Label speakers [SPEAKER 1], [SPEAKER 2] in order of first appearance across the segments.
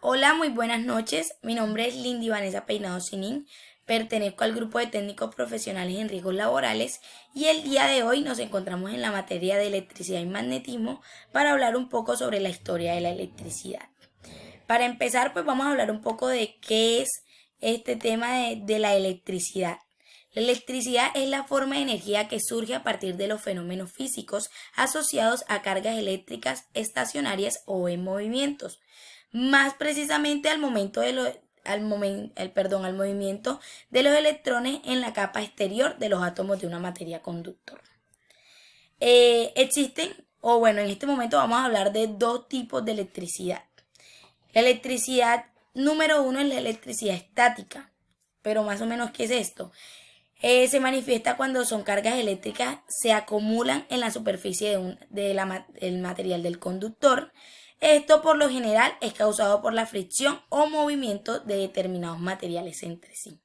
[SPEAKER 1] Hola, muy buenas noches. Mi nombre es Lindy Vanessa Peinado Sinin. Pertenezco al grupo de técnicos profesionales en riesgos laborales y el día de hoy nos encontramos en la materia de electricidad y magnetismo para hablar un poco sobre la historia de la electricidad. Para empezar, pues vamos a hablar un poco de qué es este tema de la electricidad. La electricidad es la forma de energía que surge a partir de los fenómenos físicos asociados a cargas eléctricas estacionarias o en movimientos. Más precisamente al movimiento de los electrones en la capa exterior de los átomos de una materia conductor. En este momento vamos a hablar de dos tipos de electricidad. La electricidad número uno es la electricidad estática, pero más o menos, ¿qué es esto? Se manifiesta cuando son cargas eléctricas, se acumulan en la superficie del material del conductor. Esto por lo general es causado por la fricción o movimiento de determinados materiales entre sí.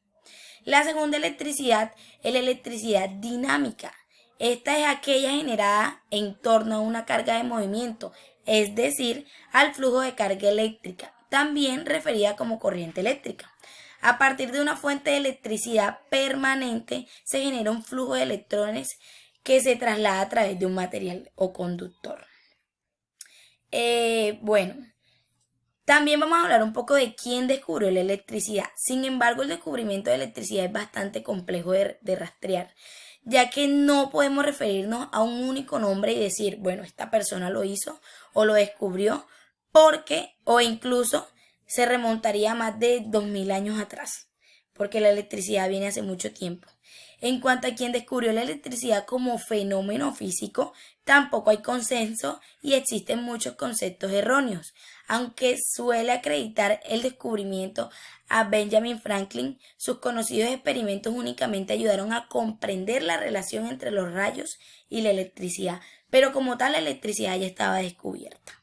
[SPEAKER 1] La segunda electricidad es la electricidad dinámica. Esta es aquella generada en torno a una carga de movimiento, es decir, al flujo de carga eléctrica, también referida como corriente eléctrica. A partir de una fuente de electricidad permanente se genera un flujo de electrones que se traslada a través de un material o conductor. También vamos a hablar un poco de quién descubrió la electricidad. Sin embargo, el descubrimiento de la electricidad es bastante complejo de rastrear, ya que no podemos referirnos a un único nombre y decir, bueno, esta persona lo hizo o lo descubrió, o incluso se remontaría a más de 2000 años atrás, porque la electricidad viene hace mucho tiempo. En cuanto a quién descubrió la electricidad como fenómeno físico, tampoco hay consenso y existen muchos conceptos erróneos, aunque suele acreditar el descubrimiento a Benjamin Franklin. Sus conocidos experimentos únicamente ayudaron a comprender la relación entre los rayos y la electricidad, pero como tal la electricidad ya estaba descubierta.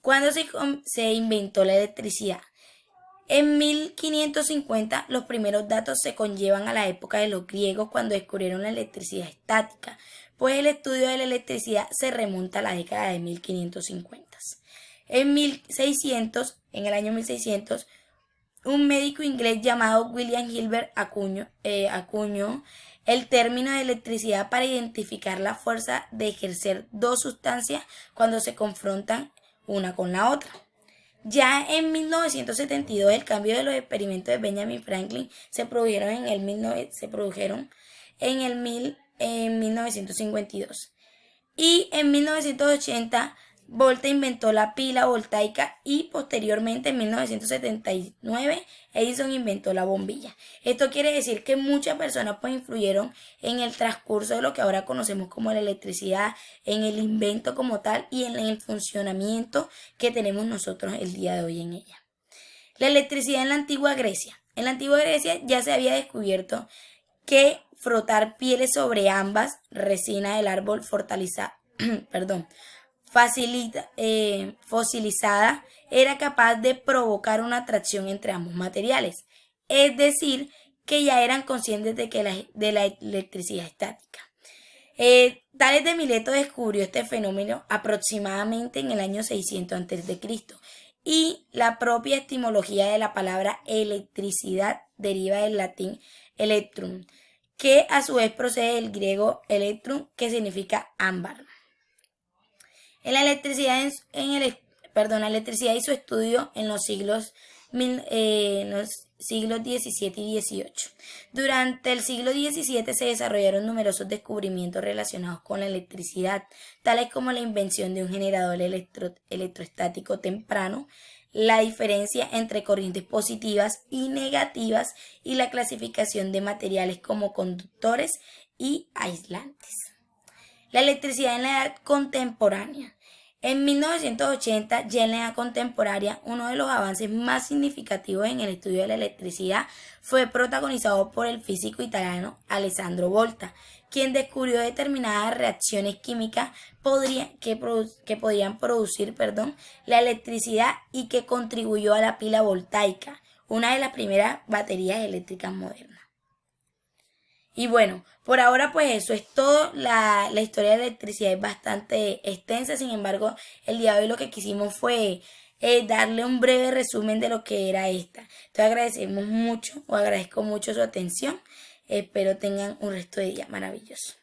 [SPEAKER 1] ¿Cuándo se inventó la electricidad? En 1550 los primeros datos se conllevan a la época de los griegos cuando descubrieron la electricidad estática, pues el estudio de la electricidad se remonta a la década de 1550. En el año 1600, un médico inglés llamado William Gilbert acuñó el término de electricidad para identificar la fuerza de ejercer dos sustancias cuando se confrontan una con la otra. Ya en 1972 el cambio de los experimentos de Benjamin Franklin se produjeron en 1952. Y en 1980 Volta inventó la pila voltaica y posteriormente en 1979 Edison inventó la bombilla. Esto quiere decir que muchas personas pues influyeron en el transcurso de lo que ahora conocemos como la electricidad, en el invento como tal y en el funcionamiento que tenemos nosotros el día de hoy en ella. La electricidad en la antigua Grecia. En la antigua Grecia ya se había descubierto que frotar pieles sobre ambas, resina del árbol fosilizada, era capaz de provocar una atracción entre ambos materiales. Es decir, que ya eran conscientes de la electricidad estática. Tales de Mileto descubrió este fenómeno aproximadamente en el año 600 a.C. y la propia etimología de la palabra electricidad deriva del latín electrum, que a su vez procede del griego electrum, que significa ámbar. La electricidad y su estudio en los siglos XVII y XVIII. Durante el siglo XVII se desarrollaron numerosos descubrimientos relacionados con la electricidad, tales como la invención de un generador electrostático temprano, la diferencia entre corrientes positivas y negativas y la clasificación de materiales como conductores y aislantes. La electricidad en la edad contemporánea. En 1980, ya en la edad contemporánea, uno de los avances más significativos en el estudio de la electricidad fue protagonizado por el físico italiano Alessandro Volta, quien descubrió determinadas reacciones químicas que podían producir la electricidad y que contribuyó a la pila voltaica, una de las primeras baterías eléctricas modernas. Y bueno, por ahora pues eso es todo. La historia de la electricidad es bastante extensa, sin embargo, el día de hoy lo que quisimos fue darle un breve resumen de lo que era esta. Entonces agradecemos mucho o agradezco mucho su atención. Espero tengan un resto de día maravilloso.